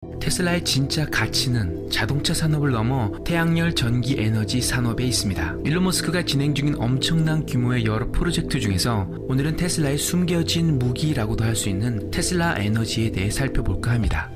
테슬라의 진짜 가치는 자동차 산업을 넘어 태양열 전기 에너지 산업에 있습니다. 일론 머스크가 진행 중인 엄청난 규모의 여러 프로젝트 중에서 오늘은 테슬라의 숨겨진 무기라고도 할 수 있는 테슬라 에너지에 대해 살펴볼까 합니다.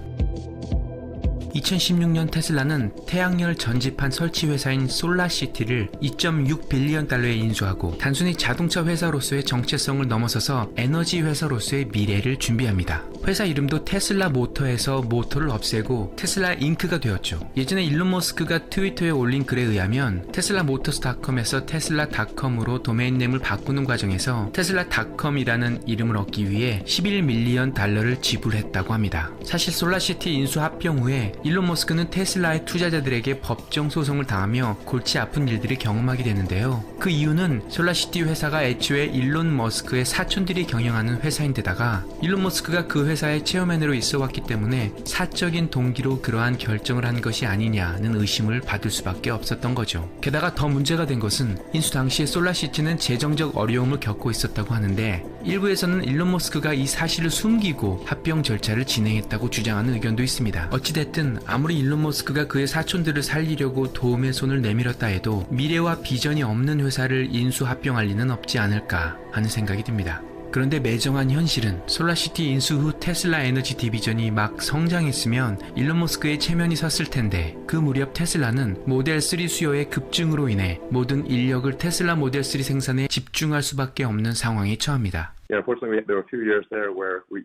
2016년 테슬라는 태양열 전지판 설치 회사인 솔라시티를 2.6 빌리언 달러에 인수하고 단순히 자동차 회사로서의 정체성을 넘어서서 에너지 회사로서의 미래를 준비합니다. 회사 이름도 테슬라 모터에서 모터를 없애고 테슬라 잉크가 되었죠. 예전에 일론 머스크가 트위터에 올린 글에 의하면 테슬라 모터스닷컴에서 테슬라닷컴으로 도메인 네임을 바꾸는 과정에서 테슬라닷컴이라는 이름을 얻기 위해 11 밀리언 달러를 지불했다고 합니다. 사실 솔라시티 인수 합병 후에 일론 머스크는 테슬라의 투자자들에게 법정 소송을 당하며 골치 아픈 일들을 경험하게 되는데요. 그 이유는 솔라시티 회사가 애초에 일론 머스크의 사촌들이 경영하는 회사인데다가 일론 머스크가 그 회사의 체어맨으로 있어 왔기 때문에 사적인 동기로 그러한 결정을 한 것이 아니냐는 의심을 받을 수밖에 없었던 거죠. 게다가 더 문제가 된 것은 인수 당시에 솔라시티는 재정적 어려움을 겪고 있었다고 하는데 일부에서는 일론 머스크가 이 사실을 숨기고 합병 절차를 진행했다고 주장하는 의견도 있습니다. 어찌됐든 아무리 일론 머스크가 그의 사촌들을 살리려고 도움의 손을 내밀었다 해도 미래와 비전이 없는 회사를 인수 합병할 리는 없지 않을까 하는 생각이 듭니다. 그런데 매정한 현실은 솔라시티 인수 후 테슬라 에너지 디비전이 막 성장했으면 일론 머스크의 체면이 섰을 텐데 그 무렵 테슬라는 모델 3 수요의 급증으로 인해 모든 인력을 테슬라 모델 3 생산에 집중할 수밖에 없는 상황에 처합니다. Yeah, unfortunately, there were a few years there where we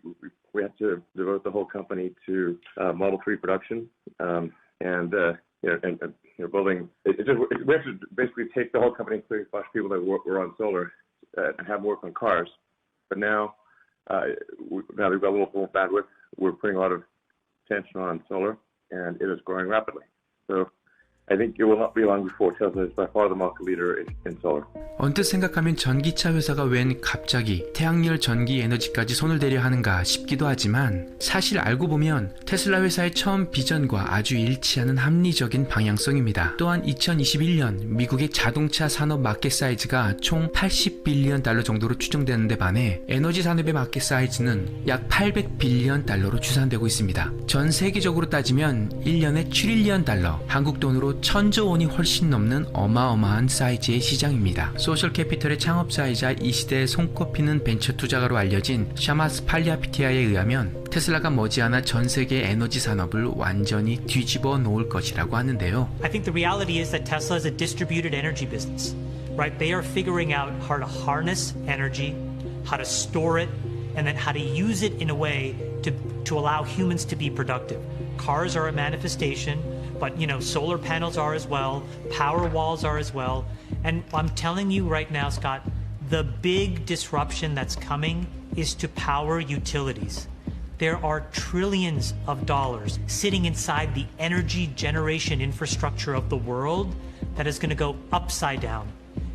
had to devote the whole company to Model 3 production, and building. We have to basically take the whole company, including a bunch of people that were on solar, and have them work on cars. But now we've got a little more bandwidth. We're putting a lot of attention on solar, and it is growing rapidly. So I think it will not be long before Tesla is by far the market leader in solar. 언뜻 생각하면 전기차 회사가 웬 갑자기 태양열 전기 에너지까지 손을 대려 하는가 싶기도 하지만 사실 알고 보면 테슬라 회사의 처음 비전과 아주 일치하는 합리적인 방향성입니다. 또한 2021년 미국의 자동차 산업 마켓 사이즈가 총 80빌리언 달러 정도로 추정되는데 반해 에너지 산업의 마켓 사이즈는 약 800빌리언 달러로 추산되고 있습니다. 전 세계적으로 따지면 1년에 트릴리언 달러, 한국 돈으로 1000조 원이 훨씬 넘는 어마어마한 사이즈의 시장입니다. 소셜 캐피털의 창업자이자 이 시대에 손꼽히는 벤처 투자가로 알려진 샤마스 팔리아피티아에 의하면 테슬라가 머지않아 전 세계 에너지 산업을 완전히 뒤집어 놓을 것이라고 하는데요. I think the reality is that Tesla is a distributed energy business, right? They are figuring out how to harness energy, how to store it, and then how to use it in a way to allow humans to be productive. Cars are a manifestation, but solar panels are as well, power walls are as well. And I'm telling you right now, Scott, the big disruption that's coming is to power utilities. There are trillions of dollars sitting inside the energy generation infrastructure of the world that is going to go upside down.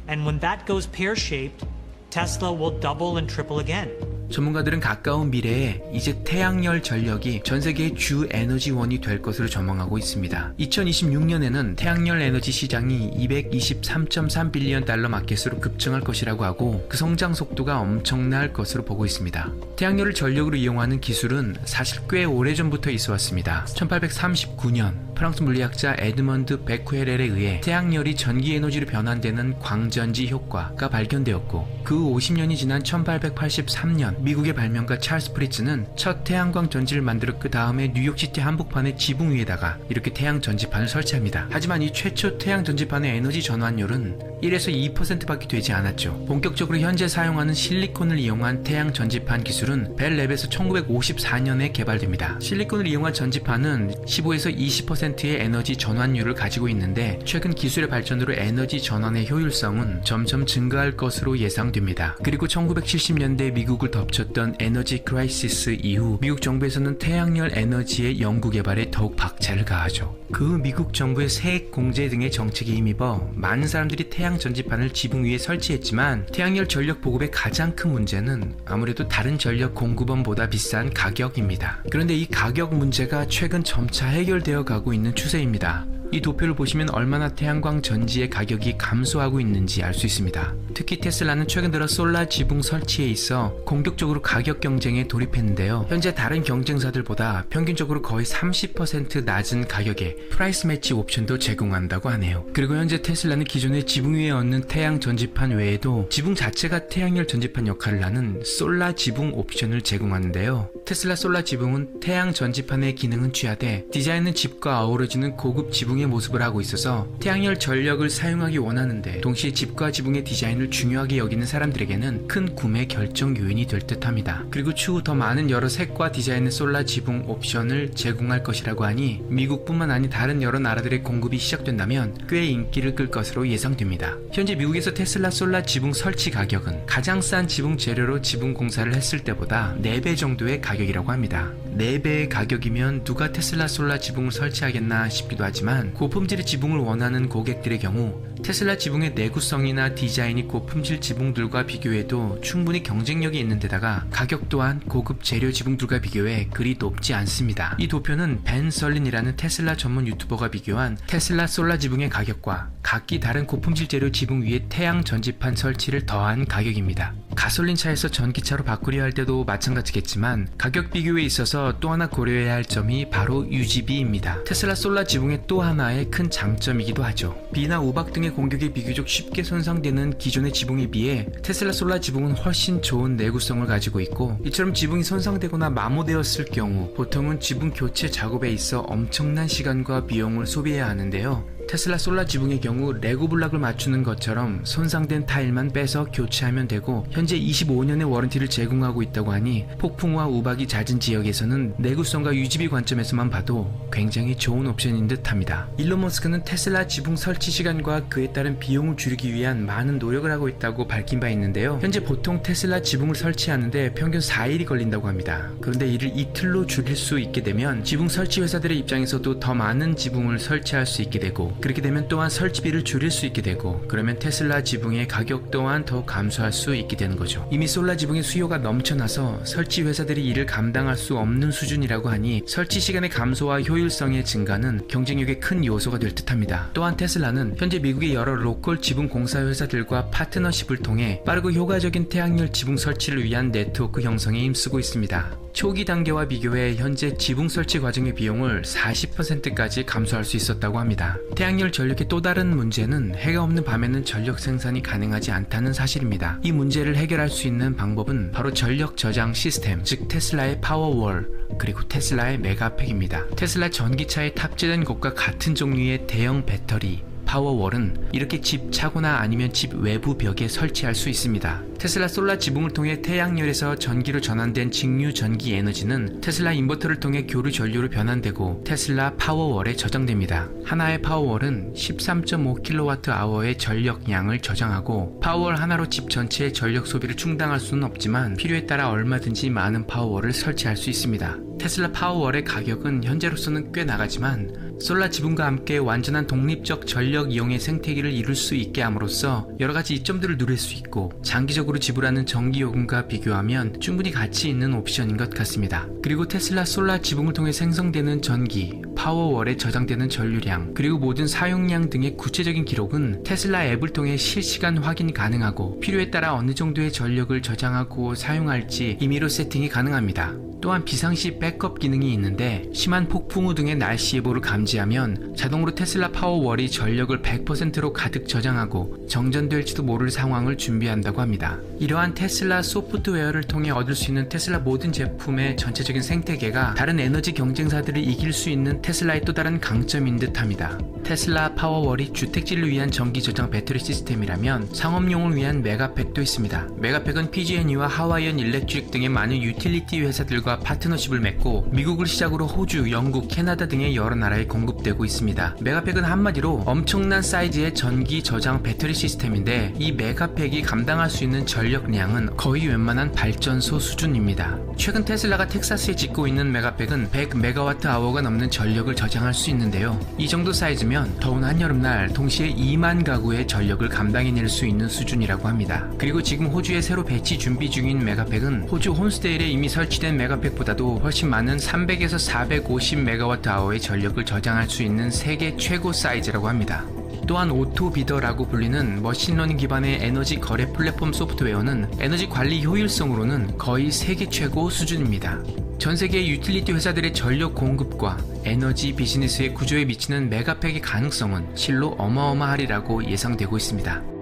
And when that goes pear-shaped, Tesla will double and triple again. 전문가들은 가까운 미래에 이제 태양열 전력이 전 세계의 주 에너지원이 될 것으로 전망하고 있습니다. 2026년에는 태양열 에너지 시장이 223.3 빌리언 달러 마켓으로 급증할 것이라고 하고 그 성장 속도가 엄청날 것으로 보고 있습니다. 태양열을 전력으로 이용하는 기술은 사실 꽤 오래전부터 있어 왔습니다. 1839년 프랑스 물리학자 에드먼드 베쿠헤렐에 의해 태양열이 전기 에너지로 변환되는 광전지 효과가 발견되었고 그 50년이 지난 1883년 미국의 발명가 찰스 프리츠는 첫 태양광 전지를 만들어 그 다음에 뉴욕시티 한복판의 지붕 위에다가 이렇게 태양 전지판을 설치합니다. 하지만 이 최초 태양 전지판의 에너지 전환율은 1에서 2%밖에 되지 않았죠. 본격적으로 현재 사용하는 실리콘을 이용한 태양 전지판 기술은 벨랩에서 1954년에 개발됩니다. 실리콘을 이용한 전지판은 15에서 20%의 에너지 전환율을 가지고 있는데 최근 기술의 발전으로 에너지 전환의 효율성은 점점 증가할 것으로 예상됩니다. 그리고 1970년대 미국을 덮쳤던 에너지 크라이시스 이후 미국 정부에서는 태양열 에너지의 연구 개발에 더욱 박차를 가하죠. 그 후 미국 정부의 세액 공제 등의 정책에 힘입어 많은 사람들이 태양 전지판을 지붕 위에 설치했지만 태양열 전력 보급의 가장 큰 문제는 아무래도 다른 전력 공급원보다 비싼 가격입니다. 그런데 이 가격 문제가 최근 점차 해결되어 가고 있는 추세입니다. 이 도표를 보시면 얼마나 태양광 전지의 가격이 감소하고 있는지 알 수 있습니다. 특히 테슬라는 최근 들어 솔라 지붕 설치에 있어 공격적으로 가격 경쟁에 돌입했는데요. 현재 다른 경쟁사들보다 평균적으로 거의 30% 낮은 가격에 프라이스 매치 옵션도 제공한다고 하네요. 그리고 현재 테슬라는 기존의 지붕 위에 얹는 태양 전지판 외에도 지붕 자체가 태양열 전지판 역할을 하는 솔라 지붕 옵션을 제공하는데요. 테슬라 솔라 지붕은 태양 전지판의 기능은 취하되 디자인은 집과 어우러지는 고급 지붕의 모습을 하고 있어서 태양열 전력을 사용하기 원하는데 동시에 집과 지붕의 디자인을 중요하게 여기는 사람들에게는 큰 구매 결정 요인이 될 듯합니다. 그리고 추후 더 많은 여러 색과 디자인의 솔라 지붕 옵션을 제공할 것이라고 하니 미국뿐만 아닌 다른 여러 나라들의 공급이 시작된다면 꽤 인기를 끌 것으로 예상됩니다. 현재 미국에서 테슬라 솔라 지붕 설치 가격은 가장 싼 지붕 재료로 지붕 공사를 했을 때보다 4배 정도의 가격이라고 합니다. 4배의 가격이면 누가 테슬라 솔라 지붕을 설치하겠나 싶기도 하지만 고품질의 지붕을 원하는 고객들의 경우 테슬라 지붕의 내구성이나 디자인이 고품질 지붕들과 비교해도 충분히 경쟁력이 있는 데다가 가격 또한 고급 재료 지붕들과 비교해 그리 높지 않습니다. 이 도표는 벤 설린이라는 테슬라 전문 유튜버가 비교한 테슬라 솔라 지붕의 가격과 각기 다른 고품질 재료 지붕 위에 태양 전지판 설치를 더한 가격입니다. 가솔린 차에서 전기차로 바꾸려 할 때도 마찬가지겠지만 가격 비교에 있어서 또 하나 고려해야 할 점이 바로 유지비입니다. 테슬라 솔라 지붕의 또 하나의 큰 장점이기도 하죠. 비나 우박 등의 공격에 비교적 쉽게 손상되는 기존의 지붕에 비해 테슬라 솔라 지붕은 훨씬 좋은 내구성을 가지고 있고 이처럼 지붕이 손상되거나 마모되었을 경우 보통은 지붕 교체 작업에 있어 엄청난 시간과 비용을 소비해야 하는데요. 테슬라 솔라 지붕의 경우 레고 블락을 맞추는 것처럼 손상된 타일만 빼서 교체하면 되고 현재 25년의 워런티를 제공하고 있다고 하니 폭풍과 우박이 잦은 지역에서는 내구성과 유지비 관점에서만 봐도 굉장히 좋은 옵션인 듯 합니다. 일론 머스크는 테슬라 지붕 설치 시간과 그에 따른 비용을 줄이기 위한 많은 노력을 하고 있다고 밝힌 바 있는데요. 현재 보통 테슬라 지붕을 설치하는데 평균 4일이 걸린다고 합니다. 그런데 이를 이틀로 줄일 수 있게 되면 지붕 설치 회사들의 입장에서도 더 많은 지붕을 설치할 수 있게 되고 그렇게 되면 또한 설치비를 줄일 수 있게 되고 그러면 테슬라 지붕의 가격 또한 더 감소할 수 있게 되는 거죠. 이미 솔라 지붕의 수요가 넘쳐나서 설치 회사들이 이를 감당할 수 없는 수준이라고 하니 설치 시간의 감소와 효율성의 증가는 경쟁력의 큰 요소가 될 듯합니다. 또한 테슬라는 현재 미국의 여러 로컬 지붕 공사 회사들과 파트너십을 통해 빠르고 효과적인 태양열 지붕 설치를 위한 네트워크 형성에 힘쓰고 있습니다. 초기 단계와 비교해 현재 지붕 설치 과정의 비용을 40%까지 감소할 수 있었다고 합니다. 태양열 전력의 또 다른 문제는 해가 없는 밤에는 전력 생산이 가능하지 않다는 사실입니다. 이 문제를 해결할 수 있는 방법은 바로 전력 저장 시스템, 즉 테슬라의 파워월, 그리고 테슬라의 메가팩입니다. 테슬라 전기차에 탑재된 것과 같은 종류의 대형 배터리, 파워월은 이렇게 집 차고나 아니면 집 외부 벽에 설치할 수 있습니다. 테슬라 솔라 지붕을 통해 태양열에서 전기로 전환된 직류 전기 에너지는 테슬라 인버터를 통해 교류 전류로 변환되고 테슬라 파워월에 저장됩니다. 하나의 파워월은 13.5kWh의 전력량을 저장하고 파워월 하나로 집 전체의 전력 소비를 충당할 수는 없지만 필요에 따라 얼마든지 많은 파워월을 설치할 수 있습니다. 테슬라 파워월의 가격은 현재로서는 꽤 나가지만 솔라 지붕과 함께 완전한 독립적 전력 이용의 생태계를 이룰 수 있게 함으로써 여러가지 이점들을 누릴 수 있고 장기적으로 지불하는 전기요금과 비교하면 충분히 가치 있는 옵션인 것 같습니다. 그리고 테슬라 솔라 지붕을 통해 생성되는 전기, 파워월에 저장되는 전류량, 그리고 모든 사용량 등의 구체적인 기록은 테슬라 앱을 통해 실시간 확인 가능하고 필요에 따라 어느 정도의 전력을 저장하고 사용할지 임의로 세팅이 가능합니다. 또한 비상시 백업 기능이 있는데 심한 폭풍우 등의 날씨 예보를 감지하면 자동으로 테슬라 파워월이 전력을 100%로 가득 저장하고 정전될지도 모를 상황을 준비한다고 합니다. 이러한 테슬라 소프트웨어를 통해 얻을 수 있는 테슬라 모든 제품의 전체적인 생태계가 다른 에너지 경쟁사들을 이길 수 있는 테슬라의 또 다른 강점인 듯합니다. 테슬라 파워월이 주택지를 위한 전기 저장 배터리 시스템이라면 상업용을 위한 메가팩도 있습니다. 메가팩은 PG&E와 하와이언 일렉트릭 등의 많은 유틸리티 회사들과 파트너십을 맺고 미국을 시작으로 호주, 영국, 캐나다 등의 여러 나라에 공급되고 있습니다. 메가팩은 한마디로 엄청난 사이즈의 전기 저장 배터리 시스템인데 이 메가팩이 감당할 수 있는 전력량은 거의 웬만한 발전소 수준입니다. 최근 테슬라가 텍사스에 짓고 있는 메가팩은 100MWh가 넘는 전력을 저장할 수 있는데요. 이 정도 사이즈면 더운 한여름날 동시에 2만 가구의 전력을 감당해낼 수 있는 수준이라고 합니다. 그리고 지금 호주에 새로 배치 준비 중인 메가팩은 호주 홈스데일에 이미 설치된 메가팩 메가팩보다도 훨씬 많은 300에서 450메가와트아워의 전력을 저장할 수 있는 세계 최고 사이즈라고 합니다. 또한 오토비더라고 불리는 머신러닝 기반의 에너지 거래 플랫폼 소프트웨어는 에너지 관리 효율성으로는 거의 세계 최고 수준입니다. 전 세계 유틸리티 회사들의 전력 공급과 에너지 비즈니스의 구조에 미치는 메가팩의 가능성은 실로 어마어마하리라고 예상되고 있습니다.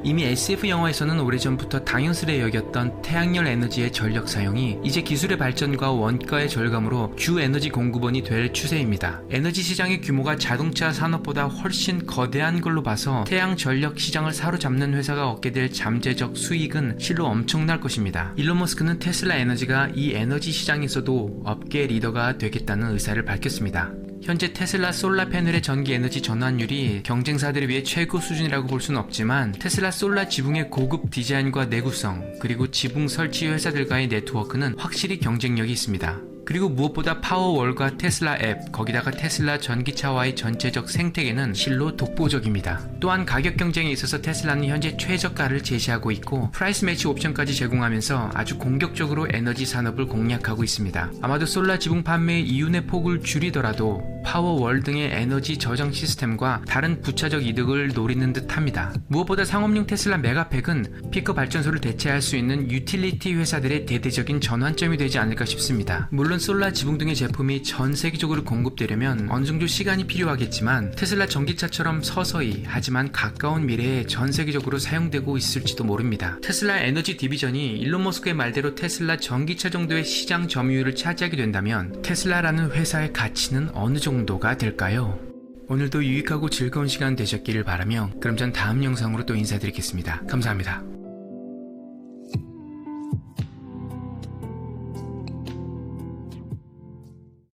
이미 SF 영화에서는 오래전부터 당연스레 여겼던 태양열 에너지의 전력 사용이 이제 기술의 발전과 원가의 절감으로 주 에너지 공급원이 될 추세입니다. 에너지 시장의 규모가 자동차 산업보다 훨씬 거대한 걸로 봐서 태양 전력 시장을 사로잡는 회사가 얻게 될 잠재적 수익은 실로 엄청날 것입니다. 일론 머스크는 테슬라 에너지가 이 에너지 시장에서도 업계 리더가 되겠다는 의사를 밝혔습니다. 현재 테슬라 솔라 패널의 전기 에너지 전환율이 경쟁사들에 비해 최고 수준이라고 볼 수는 없지만 테슬라 솔라 지붕의 고급 디자인과 내구성 그리고 지붕 설치 회사들과의 네트워크는 확실히 경쟁력이 있습니다. 그리고 무엇보다 파워월과 테슬라 앱, 거기다가 테슬라 전기차와의 전체적 생태계는 실로 독보적입니다. 또한 가격 경쟁에 있어서 테슬라는 현재 최저가를 제시하고 있고 프라이스 매치 옵션까지 제공하면서 아주 공격적으로 에너지 산업을 공략하고 있습니다. 아마도 솔라 지붕 판매의 이윤의 폭을 줄이더라도 파워월 등의 에너지 저장 시스템과 다른 부차적 이득을 노리는 듯 합니다. 무엇보다 상업용 테슬라 메가팩은 피크 발전소를 대체할 수 있는 유틸리티 회사들의 대대적인 전환점이 되지 않을까 싶습니다. 물론 솔라 지붕 등의 제품이 전 세계적으로 공급되려면 어느 정도 시간이 필요하겠지만 테슬라 전기차처럼 서서히 하지만 가까운 미래에 전 세계적으로 사용되고 있을지도 모릅니다. 테슬라 에너지 디비전이 일론 머스크의 말대로 테슬라 전기차 정도의 시장 점유율을 차지하게 된다면 테슬라라는 회사의 가치는 어느 정도가 될까요? 오늘도 유익하고 즐거운 시간 되셨기를 바라며 그럼 전 다음 영상으로 또 인사드리겠습니다. 감사합니다.